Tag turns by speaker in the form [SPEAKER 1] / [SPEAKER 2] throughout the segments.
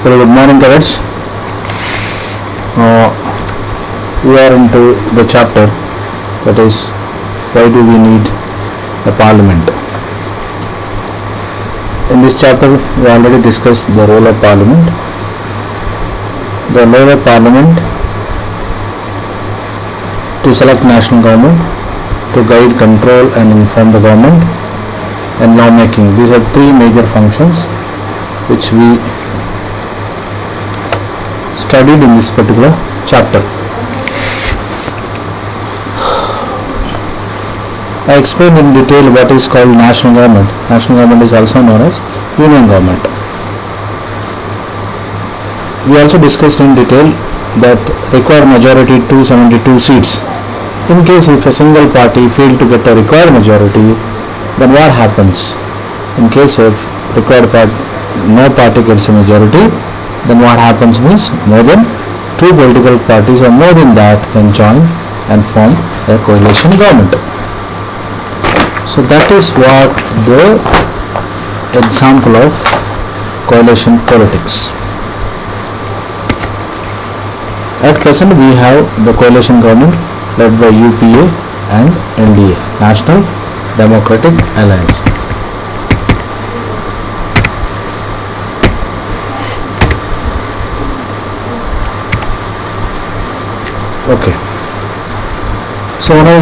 [SPEAKER 1] Very good morning, cadets. We are into the chapter that is, why do we need a parliament? In this chapter, we already discussed the role of parliament. The role of parliament to select national government, to guide, control and inform the government, and lawmaking. These are three major functions which we studied in this particular chapter. I explained in detail what is called national government. National government is also known as union government. We also discussed in detail that required majority 272 seats. In case if a single party failed to get a required majority, then what happens? In case of required no party gets a majority, then what happens means more than two political parties or more than that can join and form a coalition government. So that is what the example of coalition politics. At present we have the coalition government led by UPA and NDA, National Democratic Alliance. Okay. So one of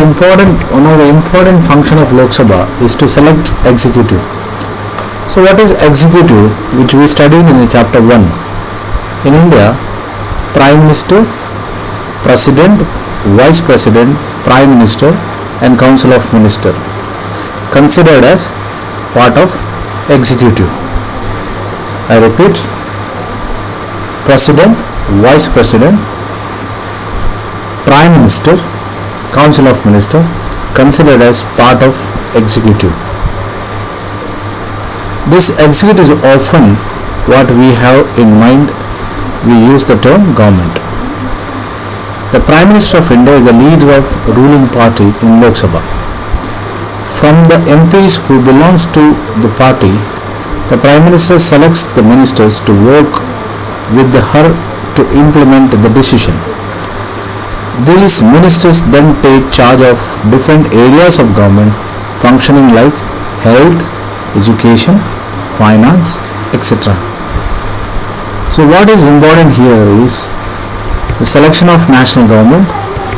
[SPEAKER 1] the important function of Lok Sabha is to select executive. So what is executive, which we studied in the chapter 1? In India, Prime Minister, President, Vice President, Prime Minister and Council of Ministers considered as part of executive. I repeat, President, Vice President, Prime Minister, Council of Ministers considered as part of executive. This executive is often what we have in mind. We use the term government. The Prime Minister of India is the leader of ruling party in Lok Sabha. From the MPs who belongs to the party, the Prime Minister selects the ministers to work with her to implement the decision. These ministers then take charge of different areas of government functioning like health, education, finance, etc. So what is important here is the selection of national government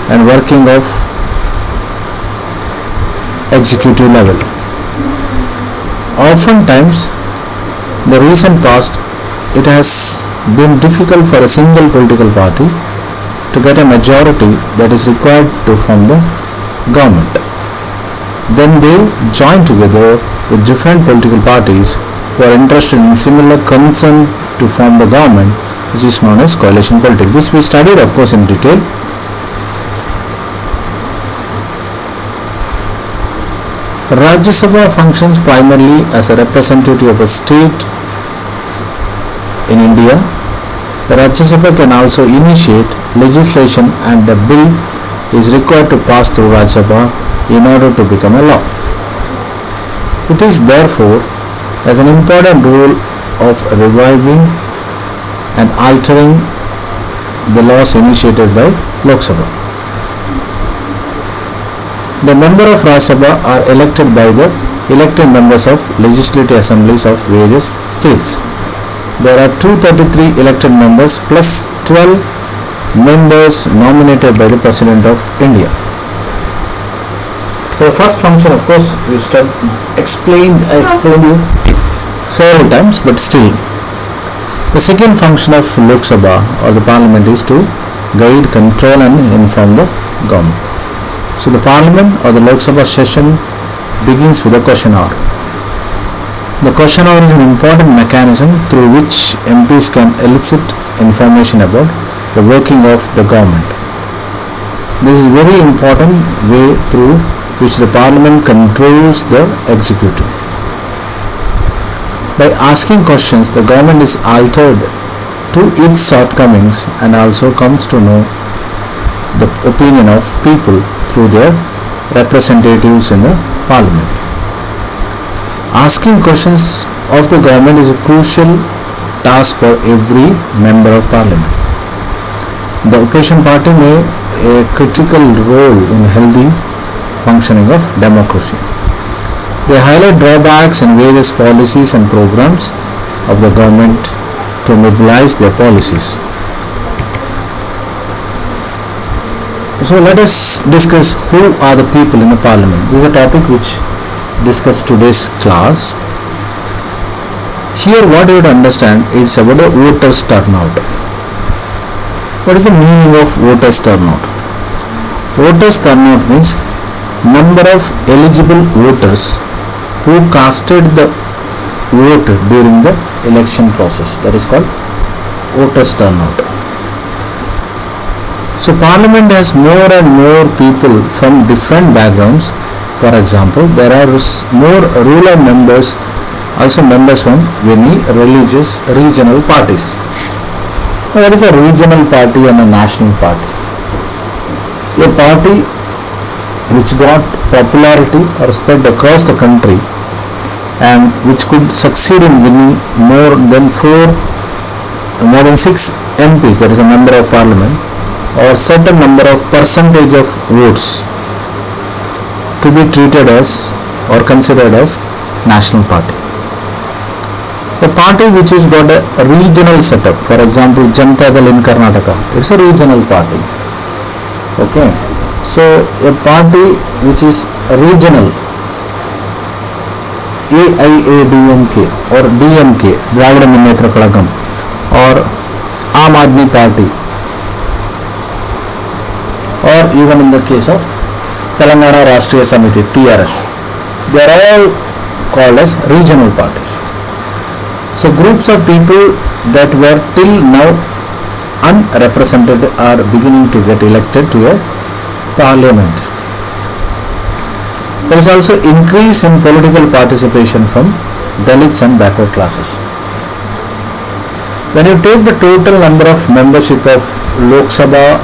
[SPEAKER 1] and working of executive level. Oftentimes, the recent past, it has been difficult for a single political party to get a majority that is required to form the government. Then they join together with different political parties who are interested in similar concern to form the government, which is known as coalition politics. This we studied, of course, in detail. Rajya Sabha functions primarily as a representative of a state in India. The Rajya Sabha can also initiate legislation and the bill is required to pass through Rajya Sabha in order to become a law. It is therefore has an important role of reviving and altering the laws initiated by Lok Sabha. The member of Rajya Sabha are elected by the elected members of legislative assemblies of various states. There are 233 elected members plus 12 members nominated by the President of India. So the first function, of course, we explained you several times, but still. The second function of Lok Sabha or the Parliament is to guide, control and inform the government. So the Parliament or the Lok Sabha session begins with a question hour. The question hour is an important mechanism through which MPs can elicit information about the working of the government. This is a very important way through which the Parliament controls the executive. By asking questions, the government is altered to its shortcomings and also comes to know the opinion of people through their representatives in the Parliament. Asking questions of the government is crucial task for every member of parliament. The opposition party may a critical role in healthy functioning of democracy. They highlight drawbacks in various policies and programs of the government to mobilize their policies. So let us discuss who are the people in the parliament. This is a topic which discussed today's class. Here what you would understand is about the voters turnout. What is the meaning of voters turnout? Voters turnout means number of eligible voters who casted the vote during the election process. That is called voters turnout. So parliament has more and more people from different backgrounds. For example, there are more rural members, also members from many religious regional parties. Now, what is a regional party and a national party? A party which got popularity or spread across the country and which could succeed in winning more than 6 MPs, that is a member of parliament, or certain number of percentage of votes to be treated as or considered as national party. A party which has got a regional setup, for example Janata Dal in Karnataka, it's a regional party. Okay, so a party which is regional, AIADMK or DMK, Dravida Munnetra Kalagam, or Aam Aadmi Party, or even in the case of Telangana Rashtriya Samiti, TRS, they are all called as regional parties. So groups of people that were till now unrepresented are beginning to get elected to a parliament. There is also increase in political participation from Dalits and backward classes. When you take the total number of membership of Lok Sabha,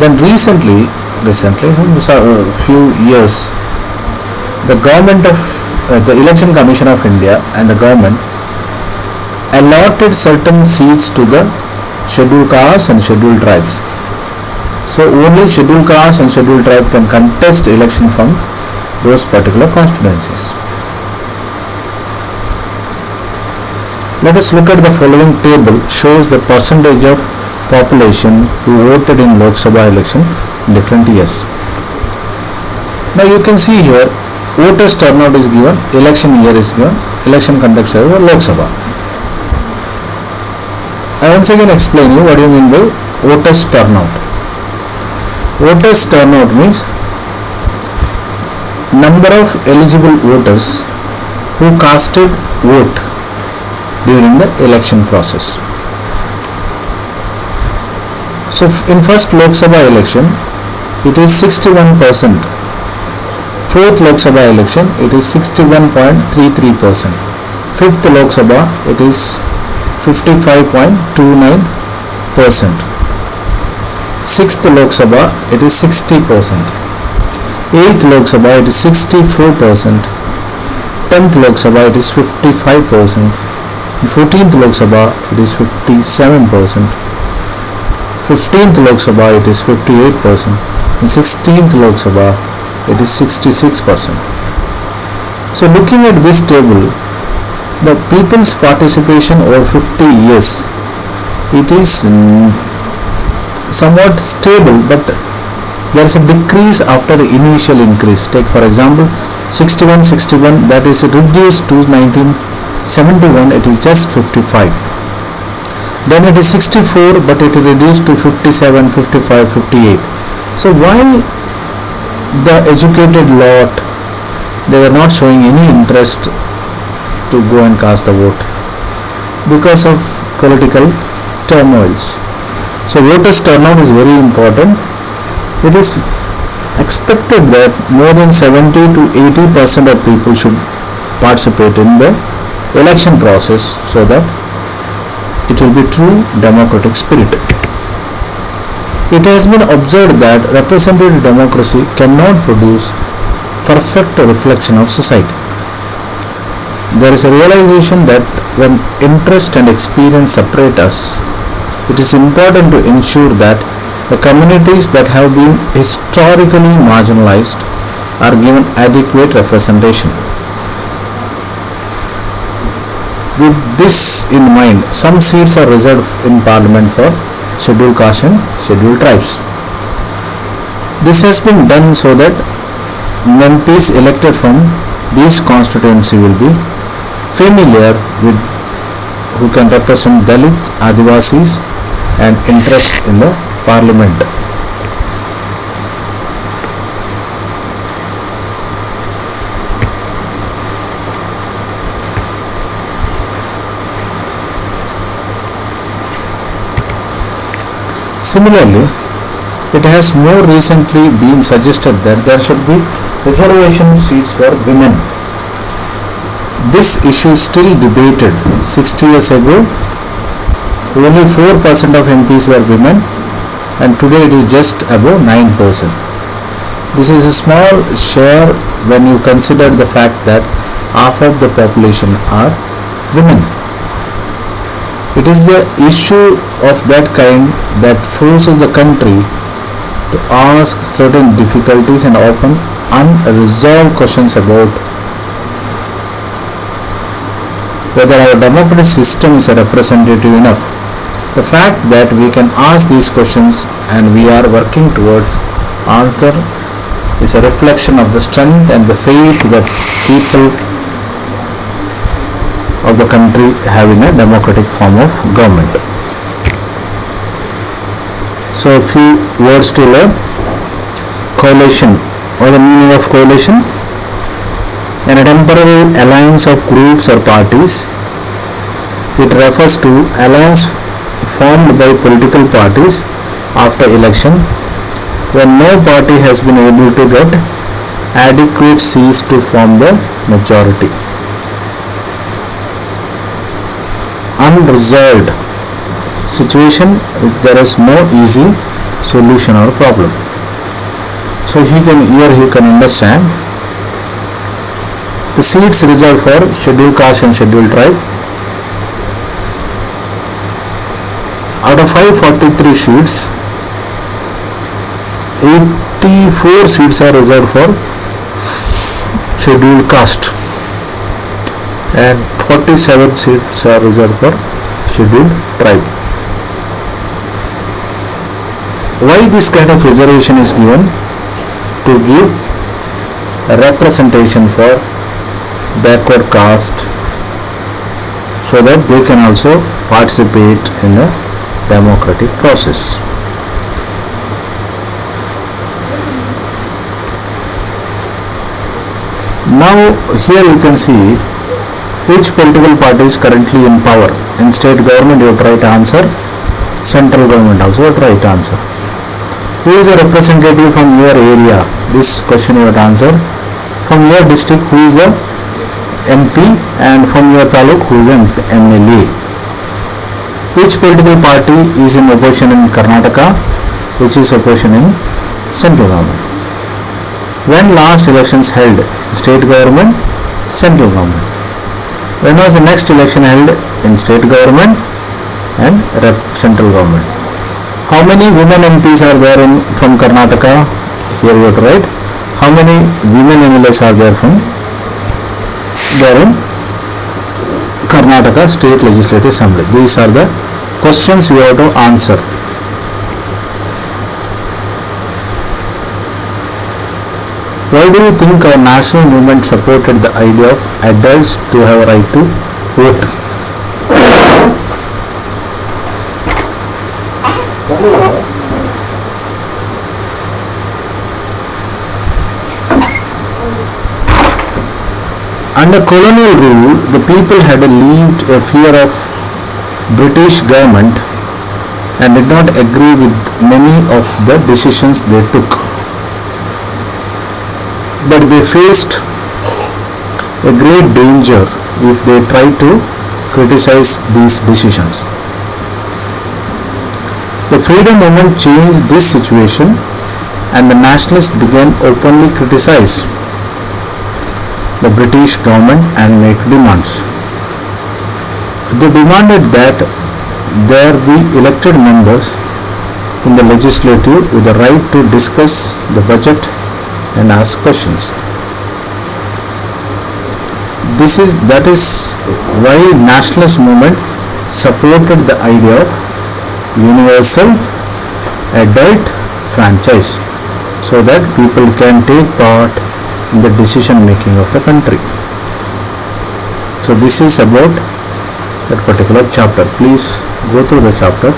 [SPEAKER 1] then recently from a few years, the government of the Election Commission of India and the government allotted certain seats to the scheduled castes and scheduled tribes. So only scheduled castes and scheduled tribe can contest election from those particular constituencies. Let us look at the following table. Shows the percentage of population who voted in Lok Sabha election in different years. Now you can see here voters turnout is given, election year is given, election conducted over Lok Sabha. I once again explain you what do you mean by voters turnout. Voters turnout means number of eligible voters who casted vote during the election process. So in first Lok Sabha election it is 61%. Fourth Lok Sabha election it is 61.33%. Fifth Lok Sabha it is 55.29%. Sixth Lok Sabha it is 60%. Eighth Lok Sabha it is 64%. 10th Lok Sabha it is 55%. 14th Lok Sabha it is 57%. 15th Lok Sabha it is 58%. And 16th Lok Sabha it is 66%. So looking at this table, the people's participation over 50 years, it is somewhat stable, but there is a decrease after the initial increase. Take for example 61 that is reduced to 1971, it is just 55. Then it is 64 but it is reduced to 57, 55, 58. So why the educated lot, they were not showing any interest to go and cast the vote? Because of political turmoils. So voters turnout is very important. It is expected that more than 70 to 80% of people should participate in the election process so that it will be true democratic spirit. It has been observed that representative democracy cannot produce perfect reflection of society. There is a realization that when interest and experience separate us, it is important to ensure that the communities that have been historically marginalized are given adequate representation. With this in mind, some seats are reserved in Parliament for scheduled castes and scheduled tribes. This has been done so that MPs elected from these constituencies will be familiar with who can represent Dalits, Adivasis and interest in the Parliament. Similarly, it has more recently been suggested that there should be reservation seats for women. This issue still debated. 60 years ago, only 4% of MPs were women, and today it is just above 9%. This is a small share when you consider the fact that half of the population are women. It is the issue of that kind that forces the country to ask certain difficulties and often unresolved questions about whether our democratic system is representative enough. The fact that we can ask these questions and we are working towards answer is a reflection of the strength and the faith that people of the country have in a democratic form of government. So a few words to learn. Coalition. What is the meaning of coalition? An temporary alliance of groups or parties. It refers to alliance formed by political parties after election when no party has been able to get adequate seats to form the majority. Unresolved situation, there is no easy solution or problem. So here he can understand the seats reserved for scheduled caste and scheduled tribe. Out of 543 seats, 84 seats are reserved for scheduled caste and 47 seats are reserved for scheduled tribe. Why this kind of reservation is given? To give a representation for backward caste so that they can also participate in the democratic process. Now here you can see which political party is currently in power. In state government you have right answer, central government also have right answer. Who is a representative from your area? This question you have to answer. From your district who is the MP and from your taluk who is an MLA. Which political party is in opposition in Karnataka, which is opposition in central government? When last elections held? State government, central government. When was the next election held? In state government and central government. How many women MPs are there from Karnataka? Here you have to write. How many women MLAs are there from? There in Karnataka State Legislative Assembly. These are the questions you have to answer. Why do you think our national movement supported the idea of adults to have a right to vote? Under colonial rule, the people had lived a fear of British government and did not agree with many of the decisions they took. But they faced a great danger if they tried to criticize these decisions. The freedom movement changed this situation and the nationalists began openly criticize. the British government and make demands. They demanded that there be elected members in the legislature with the right to discuss the budget and ask questions. That is why nationalist movement supported the idea of universal adult franchise, so that people can take part in the decision making of the country. So this is about that particular chapter. Please go through the chapter.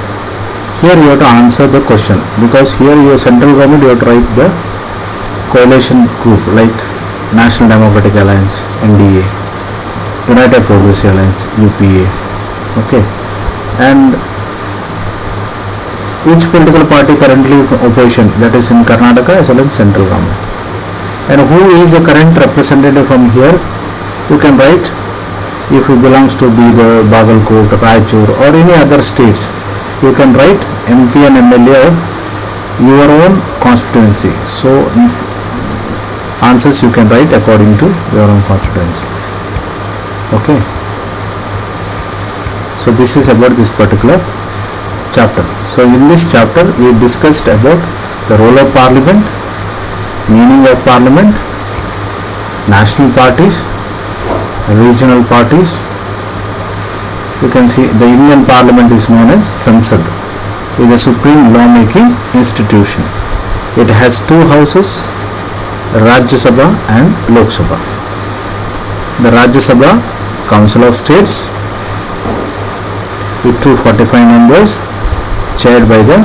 [SPEAKER 1] Here you have to answer the question, because here your central government you have to write the coalition group like National Democratic Alliance (NDA), United Progressive Alliance (UPA). Okay, and which political party currently in opposition, that is in Karnataka as well as central government, and who is the current representative from here. You can write if it belongs to be the Bagalkot, Raichur or any other states. You can write MP and MLA of your own constituency. So answers you can write according to your own constituency. Okay, so this is about this particular chapter. So in this chapter we discussed about the role of parliament, meaning of parliament, national parties, regional parties. You can see the Indian Parliament is known as Sansad. It is a supreme lawmaking institution. It has two houses, Rajya Sabha and Lok Sabha. The Rajya Sabha, Council of States, with 245 members, chaired by the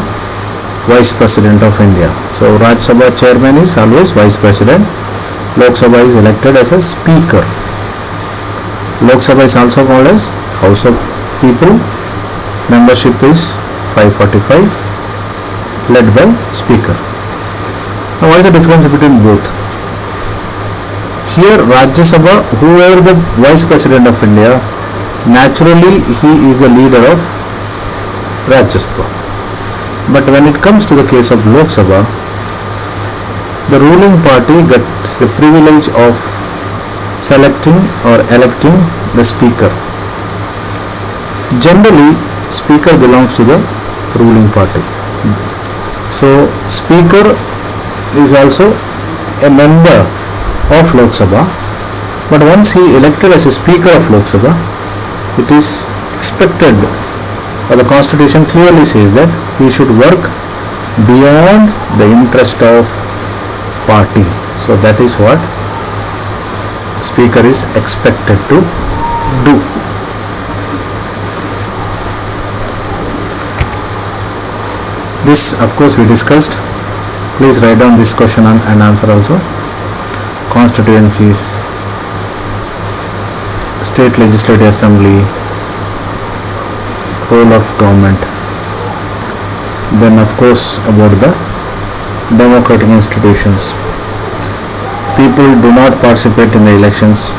[SPEAKER 1] Vice President of India. So Rajya Sabha chairman is always Vice President. Lok Sabha is elected as a Speaker. Lok Sabha is also called as House of People. Membership is 545, led by Speaker. Now what is the difference between both? Here Rajya Sabha, whoever the Vice President of India, naturally he is the leader of Rajya Sabha. But when it comes to the case of Lok Sabha, the ruling party gets the privilege of selecting or electing the Speaker. Generally, Speaker belongs to the ruling party. So, Speaker is also a member of Lok Sabha, but once he elected as a Speaker of Lok Sabha, it is expected, or the Constitution clearly says that he should work beyond the interest of party. So that is what Speaker is expected to do. This of course we discussed. Please write down this question and answer also. Constituencies, State Legislative Assembly, role of government, then of course about the democratic institutions. People do not participate in the elections,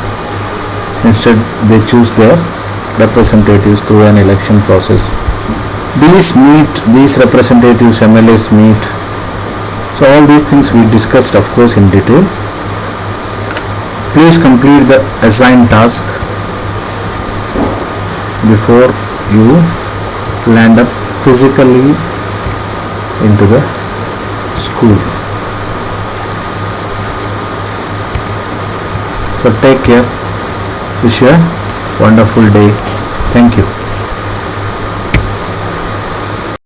[SPEAKER 1] instead they choose their representatives through an election process. These representatives, MLAs meet. So all these things we discussed of course in detail. Please complete the assigned task before you land up physically into the school. So take care. Wish you a wonderful day. Thank you.